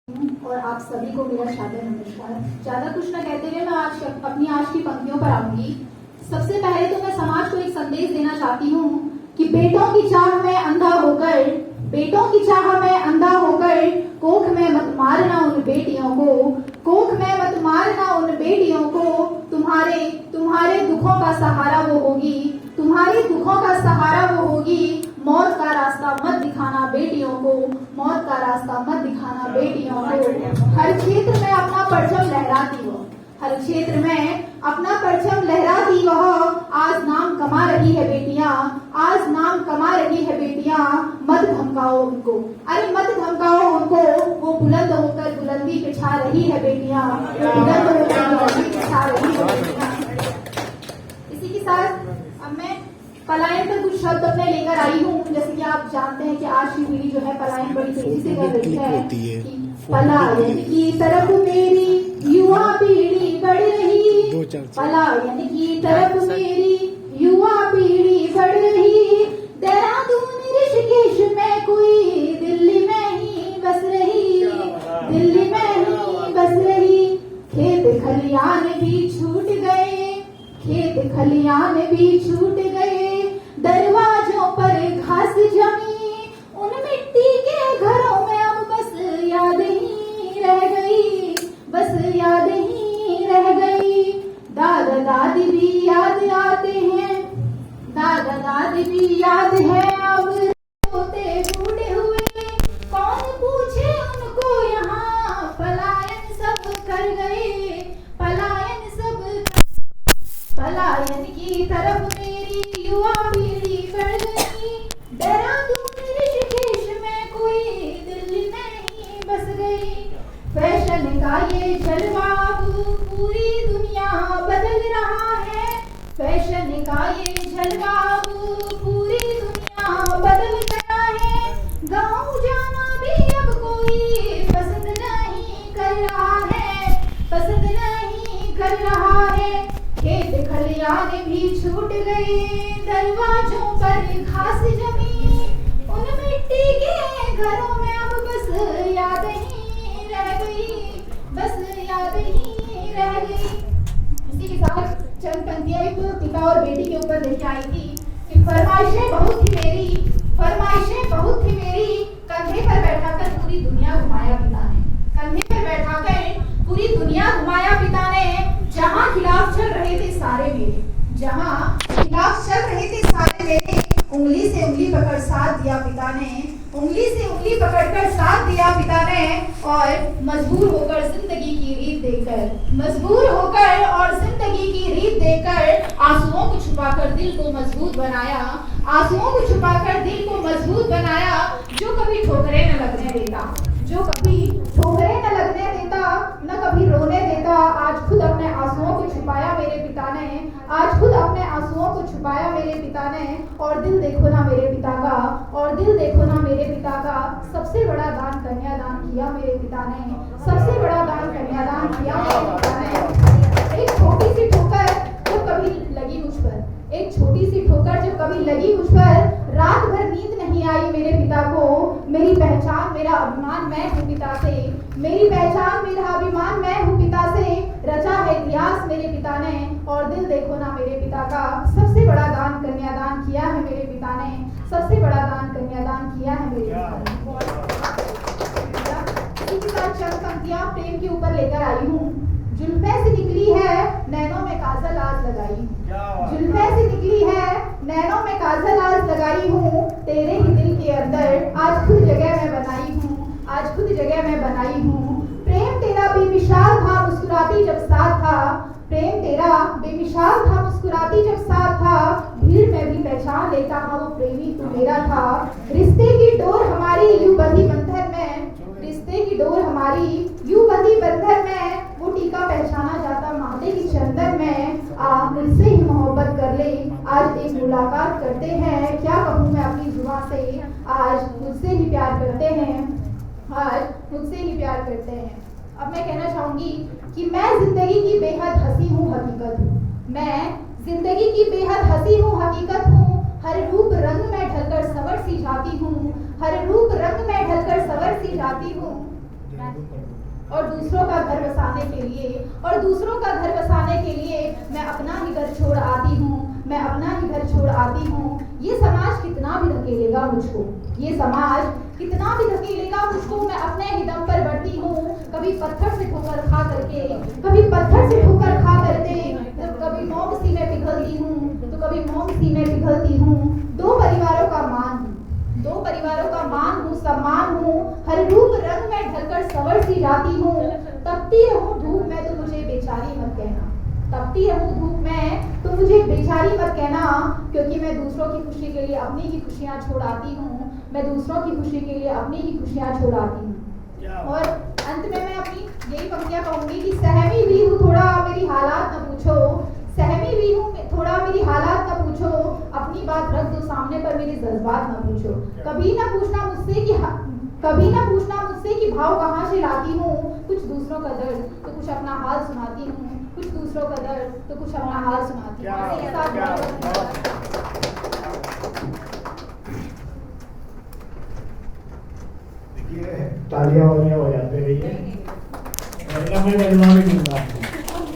और आप सभी को मेरा सादर नमस्कार। ज्यादा कुछ न कहते हुए मैं आज की पंक्तियों पर आऊंगी। सबसे पहले तो मैं समाज को एक संदेश देना चाहती हूँ कि बेटों की चाह में अंधा होकर कोख में मत मारना उन बेटियों को तुम्हारे दुखों का सहारा वो होगी। मौत का रास्ता मत दिखाना बेटियों को। हर क्षेत्र में अपना परचम लहराती वह आज नाम कमा रही है बेटियां। मत धमकाओ उनको, वो बुलंद होकर बुलंदी पे छा रही है बेटियां। इसी के साथ अब मैं पलायन पर कुछ शब्द अपने लेकर आई हूँ। जैसे कि आप जानते हैं कि आज की पीढ़ी जो है पलायन बड़ी तेजी से कर रही है। पलायन की तरफ मेरी युवा पीढ़ी बढ़ रही, देहरादून ऋषिकेश में कोई दिल्ली में ही बस रही। खेत खलियान भी छूट गए, दरवाजों पर घास जमी, उन मिट्टी के घरों में अब बस याद ही रह गई। दादा दादी भी याद है अब रोते बूढ़े हुए, कौन पूछे उनको यहाँ। पलायन की तरफ मेरी युवा पीढ़ी बढ़ गई, देहरादून ऋषिकेश में कोई दिल्ली में ही बस गई। फैशन का ये जलवा पूरी दुनिया बदल रहा है, गाँव जाना भी अब कोई पसंद नहीं कर रहा है। खेत खलियान भी छूट गए, दरवाजों पर घास जमी, उन मिट्टी के घरों में अब बस याद ही रह गई। इसी के साथ चंद पंक्तियां एक पिता और बेटी के ऊपर लेके आई थी कि फरमाइशें बहुत थी मेरी, कंधे पर बैठाकर पूरी दुनिया घुमाया पिता ने, जहाँ खिलाफ चल रहे थे सारे मेरे, उंगली से उंगली पकड़कर साथ दिया पिता ने, और मजबूर होकर जिंदगी की रीत देकर आंसुओं को छुपाकर दिल को मजबूत बनाया, जो कभी ठोकरें न लगने देता, न कभी रोने देता। आज खुद अपने आंसुओं को छुपाया मेरे पिता ने, और दिल देखो ना मेरे पिता का, सबसे बड़ा दान कन्यादान किया मेरे पिता ने। एक छोटी सी ठोकर जब कभी लगी मुझ पर, रात भर नींद नहीं आई मेरे पिता को। मेरी पहचान मेरा अभिमान मैं हूँ पिता से, रचा है इतिहास मेरे पिता ने, और दिल देखो ना मेरे पिता का, सबसे बड़ा दान कन्यादान किया है मेरे पिता ने। इसी के साथ चंद पंक्तियां प्रेम के ऊपर लेकर आई हूँ। जुल्फे से निकली है नैनों में काजल लगाई हूँ, तेरे ही दिल के अंदर आज खुद जगह मैं बनाई हूँ। प्रेम तेरा बेमिसाल था मुस्कुराती जब साथ था, भीड़ में भी पहचान लेता हाँ वो प्रेमी तू मेरा था। रिश्ते की डोर हमारी यूं बंधी बंधन में, वो टीका पहचाना जाता माथे की चंदन में। मुझसे ही मोहब्बत कर ले, आज एक मुलाकात करते हैं, क्या कहूँ मैं अपनी जुबान से, आज मुझसे ही प्यार करते हैं। अब मैं कहना चाहूंगी कि मैं जिंदगी की बेहद हंसी हूँ हकीकत हूँ, हर रूप रंग में ढलकर सवर सी जाती हूँ। और दूसरों का घर बसाने के लिए मैं अपना ही घर छोड़ आती हूँ, ये समाज कितना भी धकेलेगा मुझको, मैं अपने ही दम पर बढ़ती हूँ। कभी पत्थर से ठोकर खा करके, तो कभी मोमबत्ती में पिघलती हूँ। दो परिवारों का मान हूँ, सम्मान हूँ, हर रूप रंग में ढलकर संवर सी जाती हूँ। तपती रहूं धूप में तो मुझे बेचारी मत कहना, क्योंकि मैं दूसरों की खुशी के लिए अपनी ही खुशियाँ छोड़ आती हूँ। और अंत में मैं अपनी यही पंक्तियाँ कहूँगी कि सहमी भी हूँ थोड़ा मेरी हालात न पूछो, अपनी बात रख दो सामने पर मेरे जज्बात न पूछो। कभी ना पूछना मुझसे कि भाव कहाँ से लाती हूँ। कुछ दूसरों का दर्द तो कुछ अपना हाल सुनाती हूँ, तालियां हो जाते रहिए। मैं